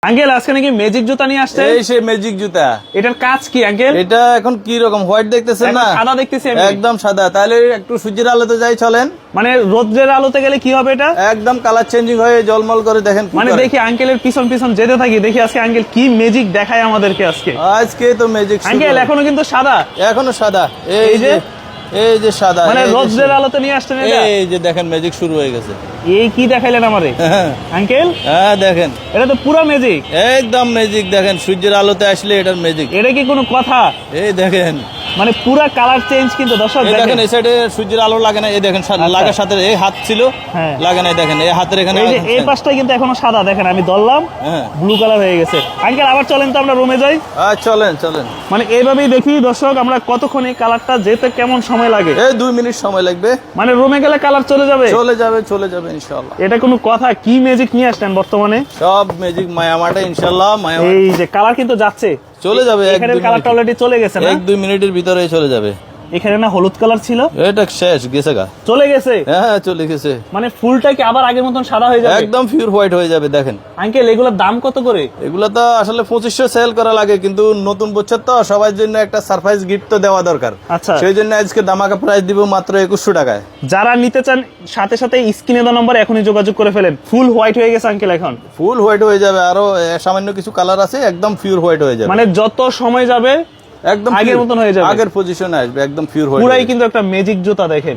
Uncle আজকে নাকি magic জুতা নিয়ে আসছে। এই সে ম্যাজিক জুতা। এটার কাজ কি আঙ্কেল? এটা এখন কি রকম হোয়াইট দেখতেছেন না? সাদা দেখতেছি আমি। একদম সাদা। তাহলে একটু সূর্যের আলোতে যাই চলেন। মানে রোদ্রের আলোতে গেলে কি হবে এটা? একদম কালার চেঞ্জিং হয়ে জলমল করে দেখেন। মানে দেখি আঙ্কেলের পিছন পিছন যেতে থাকি, দেখি আজকে আঙ্কেল কি ম্যাজিক দেখায় আমাদেরকে আজকে। আজকে তো ম্যাজিক আঙ্কেল এখনো কিন্তু সাদা। এখনো সাদা। এই যে সাদা। মানে রোদ্রের আলোতে নিয়ে আসছেন এটা। এই যে দেখেন ম্যাজিক শুরু হয়ে গেছে। এই কি দেখাইলেন আমারে আঙ্কেল? হ্যাঁ দেখেন, এটা তো পুরো ম্যাজিক। একদম ম্যাজিক। দেখেন সূর্যের আলোতে আসলে এটার ম্যাজিক। এটা কি কোনো কথা? এই দেখেন মানে পুরো কালার চেঞ্জ কিন্তু দর্শক এই দেখেন। দেখেন এই সাইডে সূর্যের আলো লাগে না। এই দেখেন লাগার সাথে এই হাত ছিল, হ্যাঁ। লাগে না। দেখেন এই হাতের এখানে এই যে এই পাশটা কিন্তু এখনো সাদা, দেখেন আমি ধরলাম হ্যাঁ ব্লু কালার হয়ে গেছে। আঙ্কেল আবার চলেন তো আমরা রুমে যাই। চলেন চলেন। মানে এইভাবেই দেখি দর্শক আমরা কতক্ষণ এই কালারটা যেতে কেমন সময় লাগে। এই 2 মিনিট সময় লাগবে। মানে রুমে গেলে কালার চলে যাবে। চলে যাবে ইনশাআল্লাহ। এটা কোনো কথা? কি ম্যাজিক নিয়ে আসলেন বর্তমানে? সব ম্যাজিক মায়ামাটা ইনশাআল্লাহ। এই যে কালার কিন্তু যাচ্ছে, চলে যাবে। এখানে কালারটা অলরেডি চলে গেছে না? 1-2 মিনিটের ভিতরে চলে যাবে। এখানে না হলুদ কালার ছিল, এটা শেষ গেছে গা। চলে গেছে। হ্যাঁ চলে গেছে। মানে ফুলটা কি আবার আগের মতন সাদা হয়ে যাবে? একদম পিওর হোয়াইট হয়ে যাবে। দেখেন আঙ্কেল এগুলোর দাম কত করে? এগুলা তো আসলে 2500 সেল করা লাগে, কিন্তু নতুন বছর তো সবার জন্য একটা সারপ্রাইজ গিফট তো দেওয়া দরকার। আচ্ছা, সেই জন্য আজকে দামাকা প্রাইস দিব মাত্র 2100 টাকায়। যারা নিতে চান সাথে সাথে স্ক্রিনে দেওয়া নম্বর এখনই যোগাযোগ করে ফেলেন। ফুল হোয়াইট হয়ে গেছে আঙ্কেল এখন। ফুল হোয়াইট হয়ে যাবে, আরো সামান্য কিছু কালার আছে, একদম পিওর হোয়াইট হয়ে যাবে। মানে যত সময় যাবে একদম আগের মতন হয়ে যাবে, আগের পজিশনে আসবে, একদম পিওর হোয়াইট। পুরাই কিন্তু একটা ম্যাজিক জুতা দেখেন।